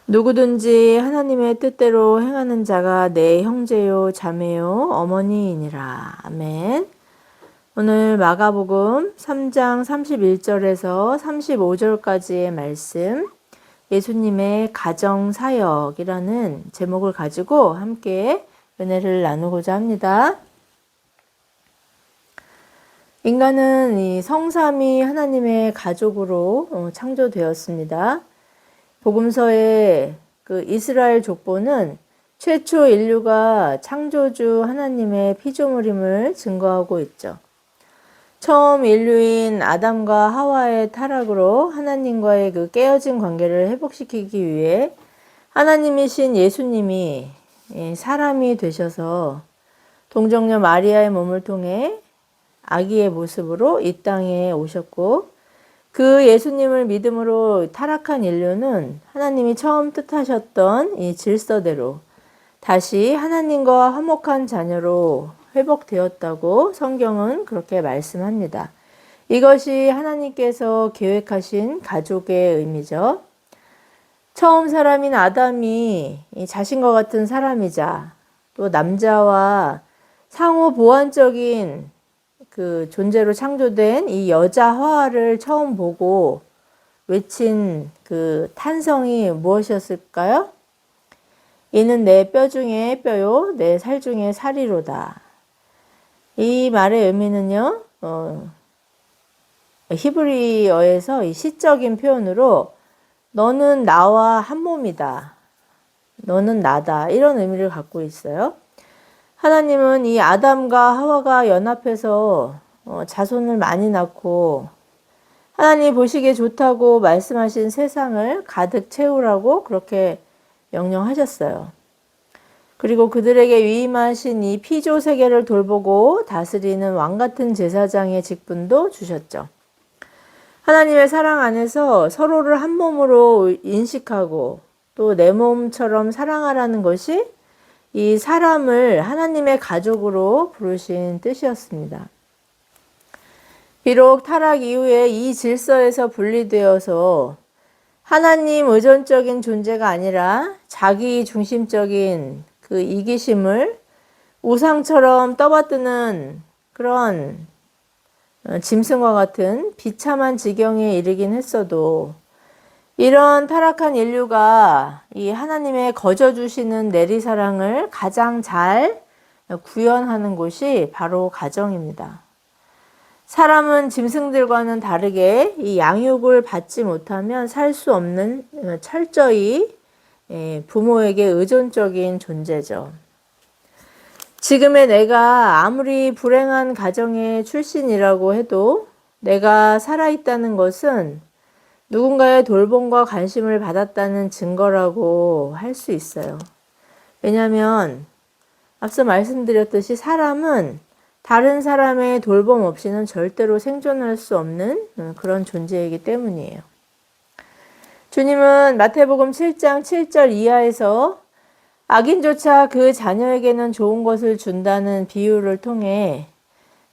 누구든지 하나님의 뜻대로 행하는 자가 내 형제요 자매요 어머니이니라. 아멘. 오늘 마가복음 3장 31절에서 35절까지의 말씀, 예수님의 가정사역이라는 제목을 가지고 함께 은혜를 나누고자 합니다. 인간은 이 성삼위 하나님의 가족으로 창조되었습니다. 복음서의 그 이스라엘 족보는 최초 인류가 창조주 하나님의 피조물임을 증거하고 있죠. 처음 인류인 아담과 하와의 타락으로 하나님과의 그 깨어진 관계를 회복시키기 위해 하나님이신 예수님이 사람이 되셔서 동정녀 마리아의 몸을 통해 아기의 모습으로 이 땅에 오셨고, 그 예수님을 믿음으로 타락한 인류는 하나님이 처음 뜻하셨던 이 질서대로 다시 하나님과 화목한 자녀로 회복되었다고 성경은 그렇게 말씀합니다. 이것이 하나님께서 계획하신 가족의 의미죠. 처음 사람인 아담이 자신과 같은 사람이자 또 남자와 상호 보완적인 그 존재로 창조된 이 여자 하와를 처음 보고 외친 그 탄성이 무엇이었을까요? 이는 내 뼈 중에 뼈요, 내 살 중에 살이로다. 이 말의 의미는요, 히브리어에서 이 시적인 표현으로 너는 나와 한 몸이다, 너는 나다, 이런 의미를 갖고 있어요. 하나님은 이 아담과 하와가 연합해서 자손을 많이 낳고 하나님 보시기에 좋다고 말씀하신 세상을 가득 채우라고 그렇게 명령하셨어요. 그리고 그들에게 위임하신 이 피조 세계를 돌보고 다스리는 왕 같은 제사장의 직분도 주셨죠. 하나님의 사랑 안에서 서로를 한 몸으로 인식하고 또 내 몸처럼 사랑하라는 것이 이 사람을 하나님의 가족으로 부르신 뜻이었습니다. 비록 타락 이후에 이 질서에서 분리되어서 하나님 의존적인 존재가 아니라 자기 중심적인 그 이기심을 우상처럼 떠받드는 그런 짐승과 같은 비참한 지경에 이르긴 했어도, 이런 타락한 인류가 이 하나님의 거저 주시는 내리사랑을 가장 잘 구현하는 곳이 바로 가정입니다. 사람은 짐승들과는 다르게 이 양육을 받지 못하면 살 수 없는 철저히 부모에게 의존적인 존재죠. 지금의 내가 아무리 불행한 가정의 출신이라고 해도 내가 살아있다는 것은 누군가의 돌봄과 관심을 받았다는 증거라고 할 수 있어요. 왜냐하면 앞서 말씀드렸듯이 사람은 다른 사람의 돌봄 없이는 절대로 생존할 수 없는 그런 존재이기 때문이에요. 주님은 마태복음 7장 7절 이하에서 악인조차 그 자녀에게는 좋은 것을 준다는 비유를 통해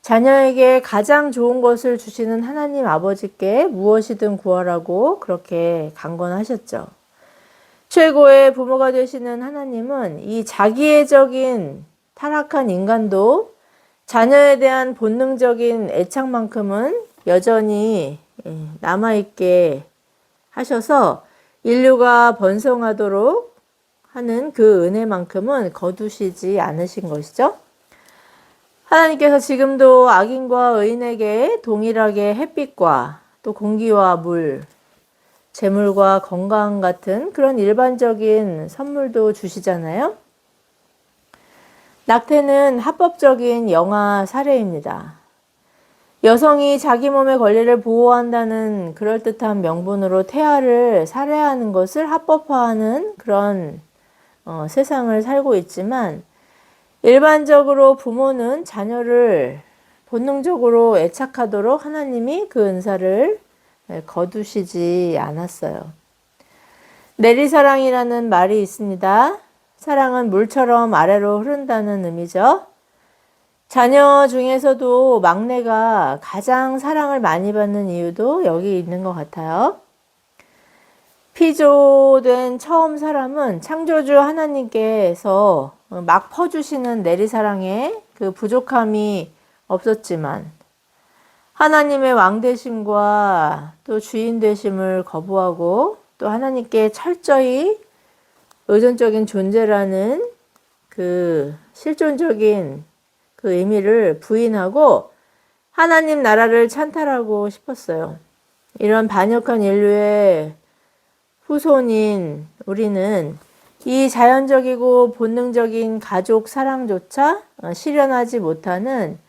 자녀에게 가장 좋은 것을 주시는 하나님 아버지께 무엇이든 구하라고 그렇게 강권하셨죠. 최고의 부모가 되시는 하나님은 이 자기애적인 타락한 인간도 자녀에 대한 본능적인 애착만큼은 여전히 남아있게 하셔서 인류가 번성하도록 하는 그 은혜만큼은 거두시지 않으신 것이죠. 하나님께서 지금도 악인과 의인에게 동일하게 햇빛과 또 공기와 물, 재물과 건강 같은 그런 일반적인 선물도 주시잖아요. 낙태는 합법적인 영아 사례입니다. 여성이 자기 몸의 권리를 보호한다는 그럴듯한 명분으로 태아를 살해하는 것을 합법화하는 그런 세상을 살고 있지만, 일반적으로 부모는 자녀를 본능적으로 애착하도록 하나님이 그 은사를 거두시지 않았어요. 내리사랑이라는 말이 있습니다. 사랑은 물처럼 아래로 흐른다는 의미죠. 자녀 중에서도 막내가 가장 사랑을 많이 받는 이유도 여기 있는 것 같아요. 피조된 처음 사람은 창조주 하나님께서 막 퍼주시는 내리사랑에 그 부족함이 없었지만 하나님의 왕 되심과 또 주인 되심을 거부하고 또 하나님께 철저히 의존적인 존재라는 그 실존적인 그 의미를 부인하고 하나님 나라를 찬탈하고 싶었어요. 이런 반역한 인류의 후손인 우리는 이 자연적이고 본능적인 가족 사랑조차 실현하지 못하는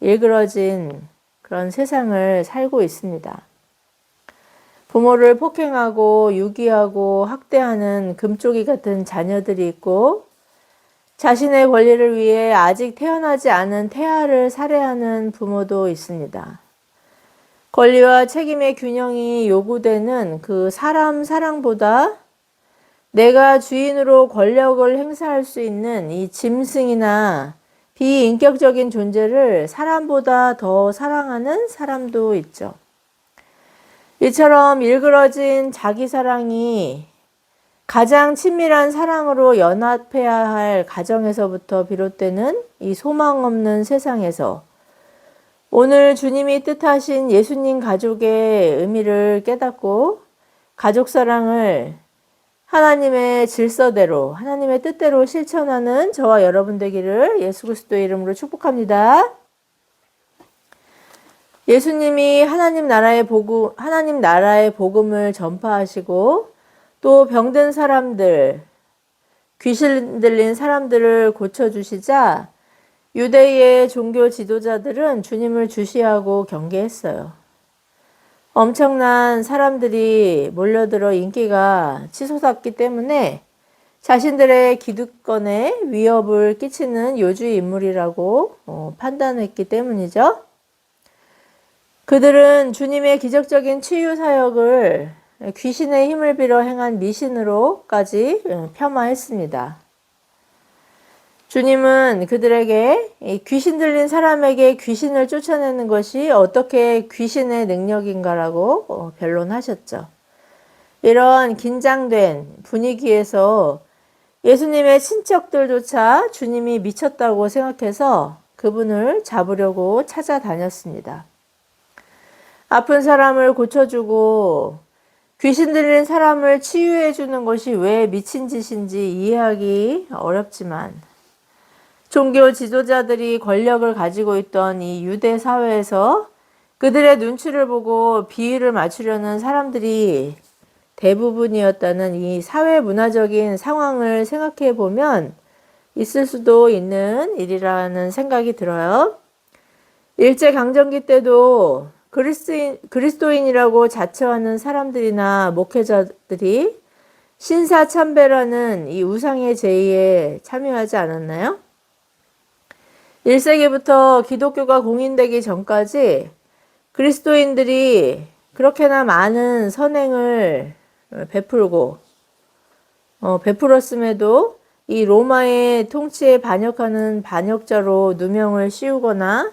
일그러진 그런 세상을 살고 있습니다. 부모를 폭행하고 유기하고 학대하는 금쪽이 같은 자녀들이 있고 자신의 권리를 위해 아직 태어나지 않은 태아를 살해하는 부모도 있습니다. 권리와 책임의 균형이 요구되는 그 사람 사랑보다 내가 주인으로 권력을 행사할 수 있는 이 짐승이나 비인격적인 존재를 사람보다 더 사랑하는 사람도 있죠. 이처럼 일그러진 자기 사랑이 가장 친밀한 사랑으로 연합해야 할 가정에서부터 비롯되는 이 소망 없는 세상에서 오늘 주님이 뜻하신 예수님 가족의 의미를 깨닫고 가족 사랑을 하나님의 질서대로 하나님의 뜻대로 실천하는 저와 여러분 되기를 예수 그리스도의 이름으로 축복합니다. 예수님이 하나님 나라의 복음을 전파하시고 또 병든 사람들, 귀신 들린 사람들을 고쳐주시자 유대의 종교 지도자들은 주님을 주시하고 경계했어요. 엄청난 사람들이 몰려들어 인기가 치솟았기 때문에 자신들의 기득권에 위협을 끼치는 요주의 인물이라고 판단했기 때문이죠. 그들은 주님의 기적적인 치유 사역을 귀신의 힘을 빌어 행한 미신으로까지 폄하했습니다. 주님은 그들에게 귀신 들린 사람에게 귀신을 쫓아내는 것이 어떻게 귀신의 능력인가라고 변론하셨죠. 이런 긴장된 분위기에서 예수님의 친척들조차 주님이 미쳤다고 생각해서 그분을 잡으려고 찾아다녔습니다. 아픈 사람을 고쳐주고 귀신 들린 사람을 치유해 주는 것이 왜 미친 짓인지 이해하기 어렵지만 종교 지도자들이 권력을 가지고 있던 이 유대 사회에서 그들의 눈치를 보고 비위를 맞추려는 사람들이 대부분이었다는 이 사회 문화적인 상황을 생각해 보면 있을 수도 있는 일이라는 생각이 들어요. 일제강점기 때도 그리스도인이라고 자처하는 사람들이나 목회자들이 신사참배라는 이 우상의 제의에 참여하지 않았나요? 1세기부터 기독교가 공인되기 전까지 그리스도인들이 그렇게나 많은 선행을 베풀었음에도 이 로마의 통치에 반역하는 반역자로 누명을 씌우거나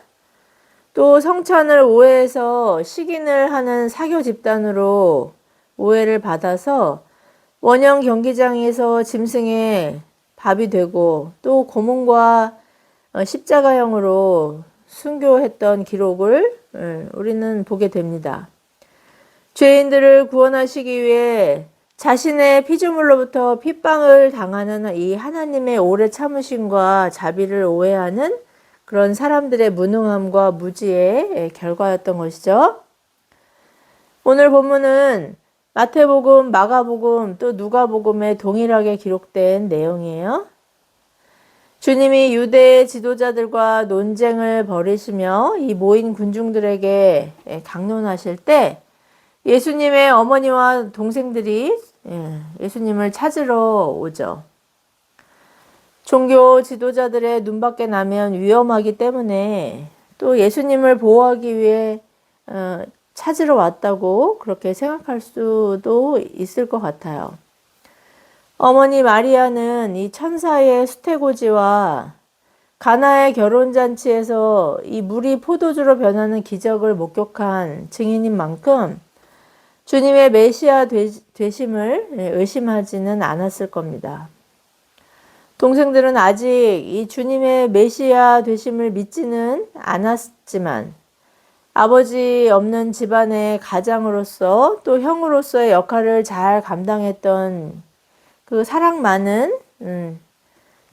또 성찬을 오해해서 식인을 하는 사교 집단으로 오해를 받아서 원형 경기장에서 짐승의 밥이 되고 또 고문과 십자가형으로 순교했던 기록을 우리는 보게 됩니다. 죄인들을 구원하시기 위해 자신의 피조물로부터 핍박을 당하는 이 하나님의 오래 참으심과 자비를 오해하는 그런 사람들의 무능함과 무지의 결과였던 것이죠. 오늘 본문은 마태복음, 마가복음, 또 누가복음에 동일하게 기록된 내용이에요. 주님이 유대 지도자들과 논쟁을 벌이시며 이 모인 군중들에게 강론하실 때 예수님의 어머니와 동생들이 예수님을 찾으러 오죠. 종교 지도자들의 눈밖에 나면 위험하기 때문에 또 예수님을 보호하기 위해 찾으러 왔다고 그렇게 생각할 수도 있을 것 같아요. 어머니 마리아는 이 천사의 수태고지와 가나의 결혼잔치에서 이 물이 포도주로 변하는 기적을 목격한 증인인 만큼 주님의 메시아 되심을 의심하지는 않았을 겁니다. 동생들은 아직 이 주님의 메시아 되심을 믿지는 않았지만 아버지 없는 집안의 가장으로서 또 형으로서의 역할을 잘 감당했던 그 사랑 많은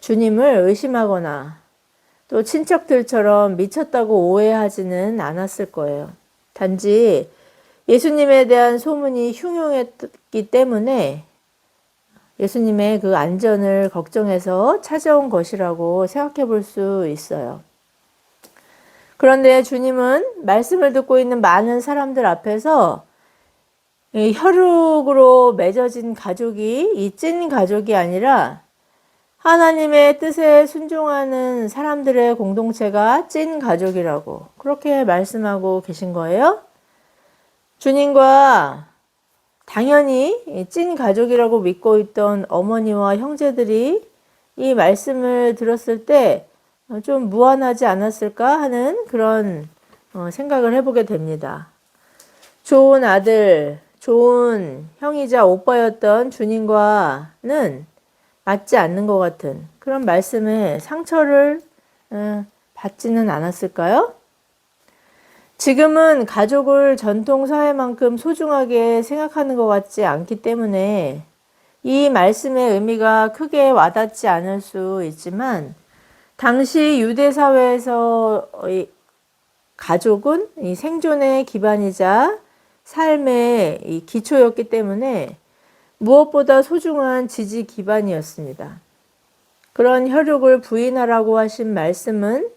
주님을 의심하거나 또 친척들처럼 미쳤다고 오해하지는 않았을 거예요. 단지 예수님에 대한 소문이 흉흉했기 때문에 예수님의 그 안전을 걱정해서 찾아온 것이라고 생각해 볼 수 있어요. 그런데 주님은 말씀을 듣고 있는 많은 사람들 앞에서 혈육으로 맺어진 가족이 이 찐 가족이 아니라 하나님의 뜻에 순종하는 사람들의 공동체가 찐 가족이라고 그렇게 말씀하고 계신 거예요. 주님과 당연히 찐 가족이라고 믿고 있던 어머니와 형제들이 이 말씀을 들었을 때 좀 무안하지 않았을까 하는 그런 생각을 해보게 됩니다. 좋은 아들, 좋은 형이자 오빠였던 주님과는 맞지 않는 것 같은 그런 말씀에 상처를 받지는 않았을까요? 지금은 가족을 전통 사회만큼 소중하게 생각하는 것 같지 않기 때문에 이 말씀의 의미가 크게 와닿지 않을 수 있지만 당시 유대 사회에서 가족은 이 생존의 기반이자 삶의 이 기초였기 때문에 무엇보다 소중한 지지 기반이었습니다. 그런 혈육을 부인하라고 하신 말씀은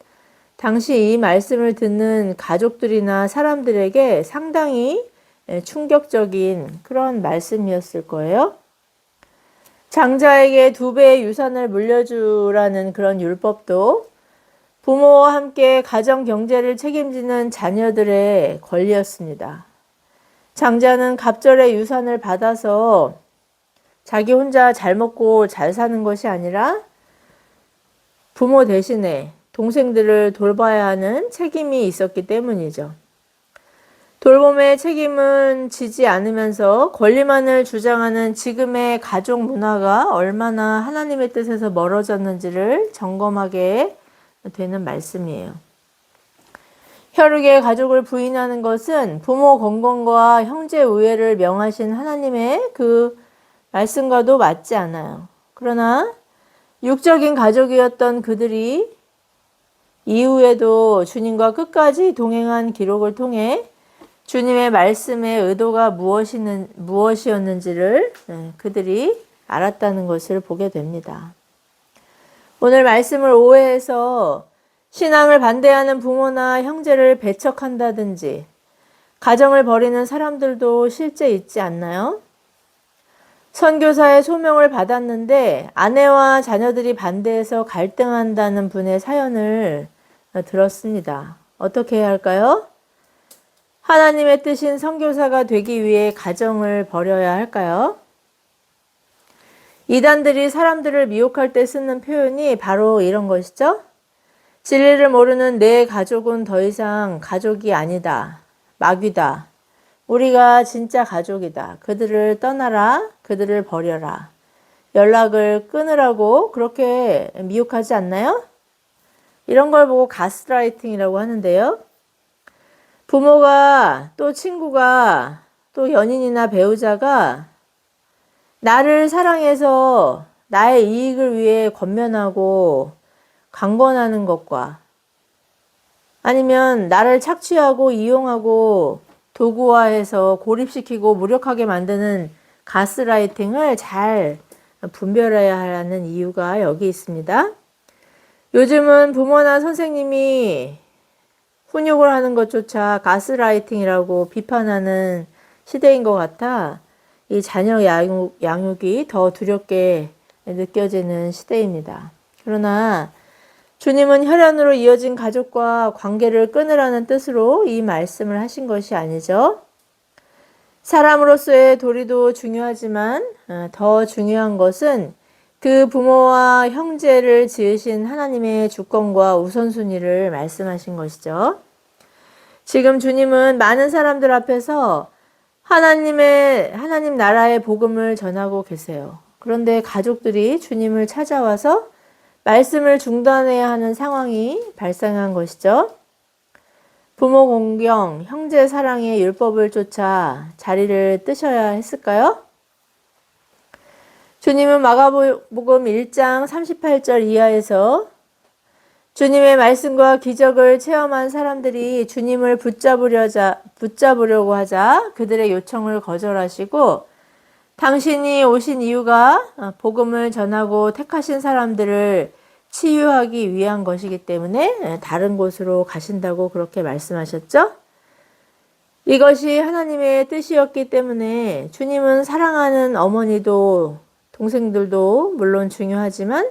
당시 이 말씀을 듣는 가족들이나 사람들에게 상당히 충격적인 그런 말씀이었을 거예요. 장자에게 2배의 유산을 물려주라는 그런 율법도 부모와 함께 가정 경제를 책임지는 자녀들의 권리였습니다. 장자는 갑절의 유산을 받아서 자기 혼자 잘 먹고 잘 사는 것이 아니라 부모 대신에 동생들을 돌봐야 하는 책임이 있었기 때문이죠. 돌봄의 책임은 지지 않으면서 권리만을 주장하는 지금의 가족 문화가 얼마나 하나님의 뜻에서 멀어졌는지를 점검하게 되는 말씀이에요. 혈육의 가족을 부인하는 것은 부모 건건과 형제 우애를 명하신 하나님의 그 말씀과도 맞지 않아요. 그러나 육적인 가족이었던 그들이 이후에도 주님과 끝까지 동행한 기록을 통해 주님의 말씀의 의도가 무엇이었는지를 그들이 알았다는 것을 보게 됩니다. 오늘 말씀을 오해해서 신앙을 반대하는 부모나 형제를 배척한다든지 가정을 버리는 사람들도 실제 있지 않나요? 선교사의 소명을 받았는데 아내와 자녀들이 반대해서 갈등한다는 분의 사연을 들었습니다. 어떻게 해야 할까요? 하나님의 뜻인 선교사가 되기 위해 가정을 버려야 할까요? 이단들이 사람들을 미혹할 때 쓰는 표현이 바로 이런 것이죠. 진리를 모르는 내 가족은 더 이상 가족이 아니다. 마귀다. 우리가 진짜 가족이다. 그들을 떠나라. 그들을 버려라. 연락을 끊으라고 그렇게 미혹하지 않나요? 이런 걸 보고 가스라이팅이라고 하는데요. 부모가 또 친구가 또 연인이나 배우자가 나를 사랑해서 나의 이익을 위해 권면하고 강권하는 것과 아니면 나를 착취하고 이용하고 도구화해서 고립시키고 무력하게 만드는 가스라이팅을 잘 분별해야 하는 이유가 여기 있습니다. 요즘은 부모나 선생님이 훈육을 하는 것조차 가스라이팅이라고 비판하는 시대인 것 같아 이 자녀 양육이 더 두렵게 느껴지는 시대입니다. 그러나 주님은 혈연으로 이어진 가족과 관계를 끊으라는 뜻으로 이 말씀을 하신 것이 아니죠. 사람으로서의 도리도 중요하지만 더 중요한 것은 그 부모와 형제를 지으신 하나님의 주권과 우선순위를 말씀하신 것이죠. 지금 주님은 많은 사람들 앞에서 하나님 나라의 복음을 전하고 계세요. 그런데 가족들이 주님을 찾아와서 말씀을 중단해야 하는 상황이 발생한 것이죠. 부모 공경, 형제 사랑의 율법을 쫓아 자리를 뜨셔야 했을까요? 주님은 마가복음 1장 38절 이하에서 주님의 말씀과 기적을 체험한 사람들이 주님을 붙잡으려고 하자 그들의 요청을 거절하시고 당신이 오신 이유가 복음을 전하고 택하신 사람들을 치유하기 위한 것이기 때문에 다른 곳으로 가신다고 그렇게 말씀하셨죠? 이것이 하나님의 뜻이었기 때문에 주님은 사랑하는 어머니도 동생들도 물론 중요하지만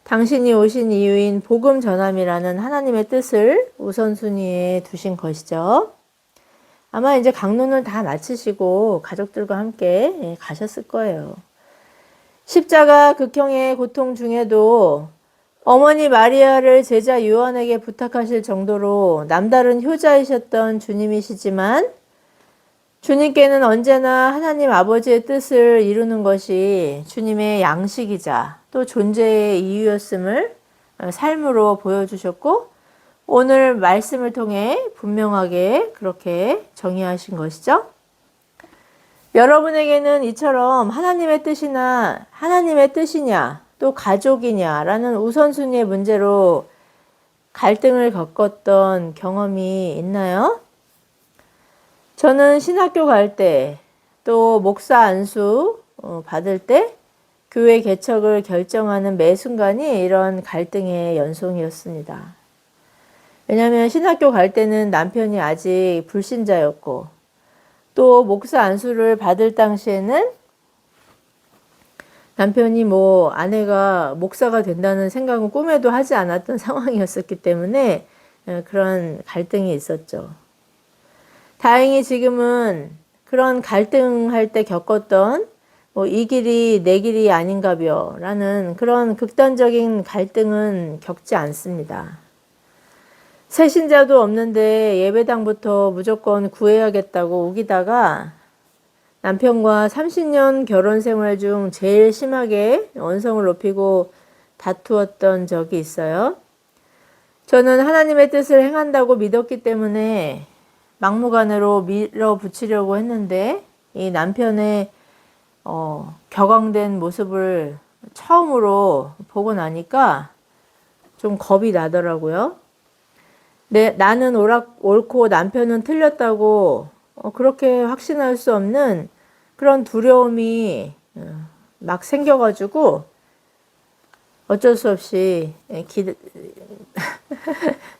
당신이 오신 이유인 복음 전함이라는 하나님의 뜻을 우선순위에 두신 것이죠. 아마 이제 강론을 다 마치시고 가족들과 함께 가셨을 거예요. 십자가 극형의 고통 중에도 어머니 마리아를 제자 요한에게 부탁하실 정도로 남다른 효자이셨던 주님이시지만 주님께는 언제나 하나님 아버지의 뜻을 이루는 것이 주님의 양식이자 또 존재의 이유였음을 삶으로 보여주셨고 오늘 말씀을 통해 분명하게 그렇게 정의하신 것이죠. 여러분에게는 이처럼 하나님의 뜻이냐 또 가족이냐라는 우선순위의 문제로 갈등을 겪었던 경험이 있나요? 저는 신학교 갈 때 또 목사 안수 받을 때 교회 개척을 결정하는 매 순간이 이런 갈등의 연속이었습니다. 왜냐하면 신학교 갈 때는 남편이 아직 불신자였고 또 목사 안수를 받을 당시에는 남편이 아내가 목사가 된다는 생각은 꿈에도 하지 않았던 상황이었었기 때문에 그런 갈등이 있었죠. 다행히 지금은 그런 갈등할 때 겪었던 이 길이 내 길이 아닌가벼 라는 그런 극단적인 갈등은 겪지 않습니다. 새 신자도 없는데 예배당부터 무조건 구해야겠다고 우기다가 남편과 30년 결혼 생활 중 제일 심하게 언성을 높이고 다투었던 적이 있어요. 저는 하나님의 뜻을 행한다고 믿었기 때문에 막무가내로 밀어붙이려고 했는데 이 남편의 격앙된 모습을 처음으로 보고 나니까 좀 겁이 나더라고요. 나는 옳고 남편은 틀렸다고 그렇게 확신할 수 없는 그런 두려움이 막 생겨가지고 어쩔 수 없이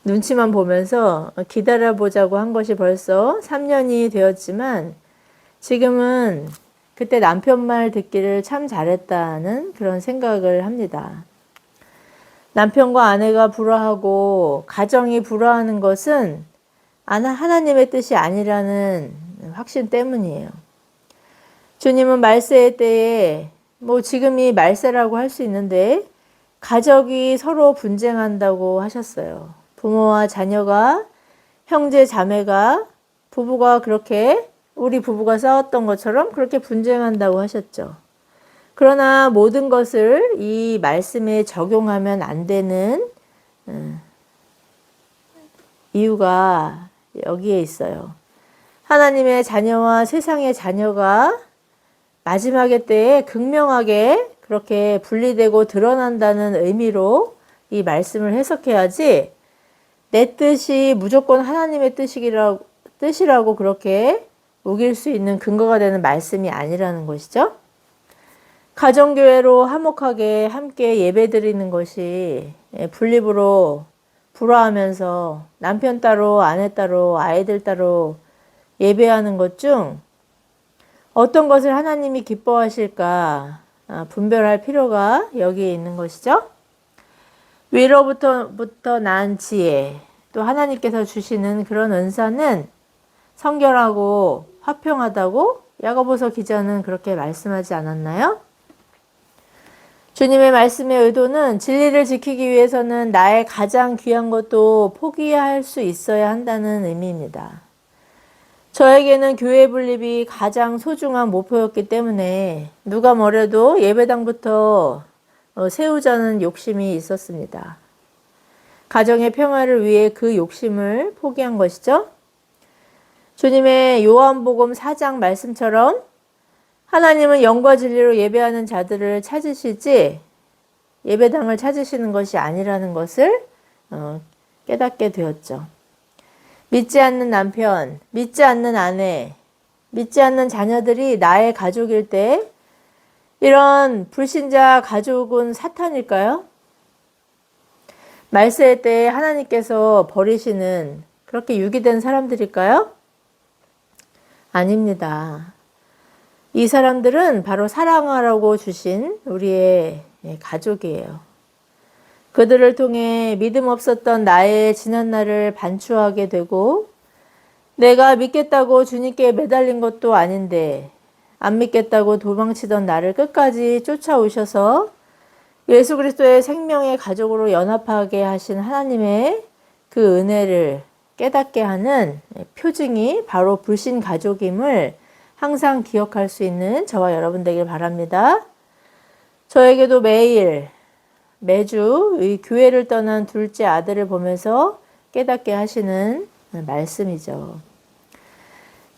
눈치만 보면서 기다려보자고 한 것이 벌써 3년이 되었지만 지금은 그때 남편 말 듣기를 참 잘했다는 그런 생각을 합니다. 남편과 아내가 불화하고 가정이 불화하는 것은 하나님의 뜻이 아니라는 확신 때문이에요. 주님은 말세의 때에 지금이 말세라고 할 수 있는데 가족이 서로 분쟁한다고 하셨어요. 부모와 자녀가, 형제 자매가, 부부가 그렇게 우리 부부가 싸웠던 것처럼 그렇게 분쟁한다고 하셨죠. 그러나 모든 것을 이 말씀에 적용하면 안 되는 이유가 여기에 있어요. 하나님의 자녀와 세상의 자녀가 마지막의 때에 극명하게 그렇게 분리되고 드러난다는 의미로 이 말씀을 해석해야지 내 뜻이 무조건 하나님의 뜻이라고 그렇게 우길 수 있는 근거가 되는 말씀이 아니라는 것이죠. 가정교회로 화목하게 함께 예배드리는 것이 분립으로 불화하면서 남편 따로 아내 따로 아이들 따로 예배하는 것 중 어떤 것을 하나님이 기뻐하실까 분별할 필요가 여기에 있는 것이죠. 위로부터 난 지혜, 또 하나님께서 주시는 그런 은사는 성결하고 화평하다고 야고보서 기자는 그렇게 말씀하지 않았나요? 주님의 말씀의 의도는 진리를 지키기 위해서는 나의 가장 귀한 것도 포기할 수 있어야 한다는 의미입니다. 저에게는 교회 분립이 가장 소중한 목표였기 때문에 누가 뭐래도 예배당부터 세우자는 욕심이 있었습니다. 가정의 평화를 위해 그 욕심을 포기한 것이죠. 주님의 요한복음 4장 말씀처럼 하나님은 영과 진리로 예배하는 자들을 찾으시지 예배당을 찾으시는 것이 아니라는 것을 깨닫게 되었죠. 믿지 않는 남편, 믿지 않는 아내, 믿지 않는 자녀들이 나의 가족일 때 이런 불신자 가족은 사탄일까요? 말세 때 하나님께서 버리시는 그렇게 유기된 사람들일까요? 아닙니다. 이 사람들은 바로 사랑하라고 주신 우리의 가족이에요. 그들을 통해 믿음 없었던 나의 지난날을 반추하게 되고 내가 믿겠다고 주님께 매달린 것도 아닌데 안 믿겠다고 도망치던 나를 끝까지 쫓아오셔서 예수 그리스도의 생명의 가족으로 연합하게 하신 하나님의 그 은혜를 깨닫게 하는 표징이 바로 불신 가족임을 항상 기억할 수 있는 저와 여러분 되길 바랍니다. 저에게도 매주 이 교회를 떠난 둘째 아들을 보면서 깨닫게 하시는 말씀이죠.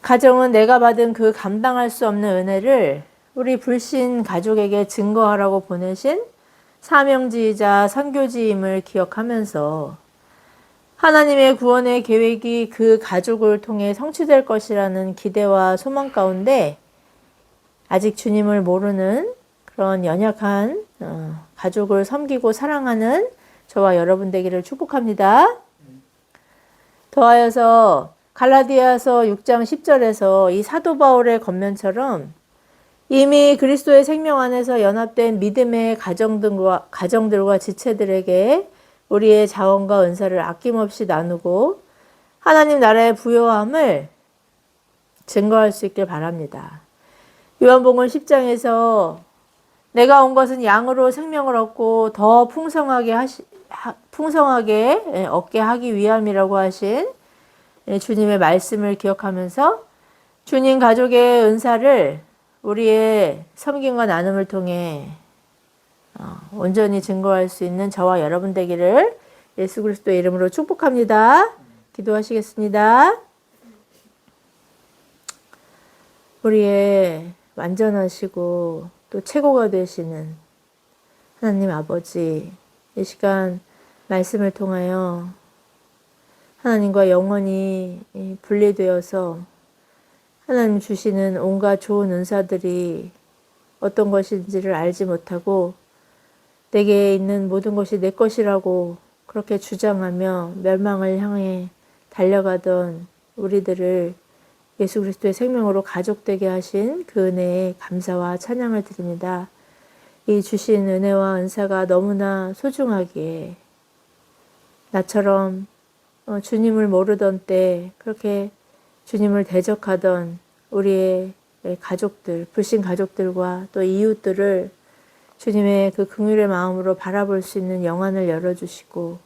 가정은 내가 받은 그 감당할 수 없는 은혜를 우리 불신 가족에게 증거하라고 보내신 사명지이자 선교지임을 기억하면서 하나님의 구원의 계획이 그 가족을 통해 성취될 것이라는 기대와 소망 가운데 아직 주님을 모르는 그런 연약한 가족을 섬기고 사랑하는 저와 여러분 되기를 축복합니다. 더하여서 갈라디아서 6장 10절에서 이 사도 바울의 겉면처럼 이미 그리스도의 생명 안에서 연합된 믿음의 가정들과 지체들에게 우리의 자원과 은사를 아낌없이 나누고 하나님 나라의 부요함을 증거할 수 있길 바랍니다. 요한복음 10장에서 내가 온 것은 양으로 생명을 얻고 더 풍성하게 얻게 하기 위함이라고 하신 주님의 말씀을 기억하면서 주님 가족의 은사를 우리의 섬김과 나눔을 통해 온전히 증거할 수 있는 저와 여러분 되기를 예수 그리스도의 이름으로 축복합니다. 기도하시겠습니다. 우리의 완전하시고 또 최고가 되시는 하나님 아버지, 이 시간 말씀을 통하여 하나님과 영원히 분리되어서 하나님 주시는 온갖 좋은 은사들이 어떤 것인지를 알지 못하고 내게 있는 모든 것이 내 것이라고 그렇게 주장하며 멸망을 향해 달려가던 우리들을 예수 그리스도의 생명으로 가족되게 하신 그 은혜에 감사와 찬양을 드립니다. 이 주신 은혜와 은사가 너무나 소중하기에 나처럼 주님을 모르던 때 그렇게 주님을 대적하던 우리의 가족들, 불신 가족들과 또 이웃들을 주님의 그 긍휼의 마음으로 바라볼 수 있는 영안을 열어주시고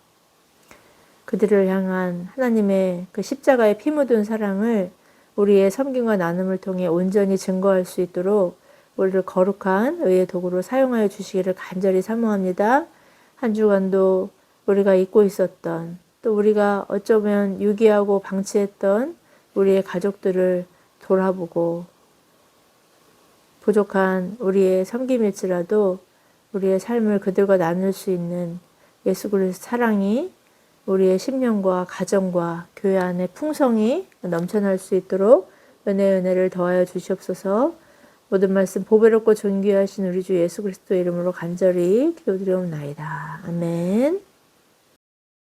그들을 향한 하나님의 그 십자가의 피 묻은 사랑을 우리의 섬김과 나눔을 통해 온전히 증거할 수 있도록 우리를 거룩한 의의 도구로 사용하여 주시기를 간절히 사모합니다. 한 주간도 우리가 잊고 있었던 또 우리가 어쩌면 유기하고 방치했던 우리의 가족들을 돌아보고 부족한 우리의 섬김일지라도 우리의 삶을 그들과 나눌 수 있는 예수 그리스도 사랑이 우리의 심령과 가정과 교회 안에 풍성히 넘쳐날 수 있도록 은혜를 더하여 주시옵소서. 모든 말씀 보배롭고 존귀하신 우리 주 예수 그리스도 이름으로 간절히 기도드리옵나이다. 아멘.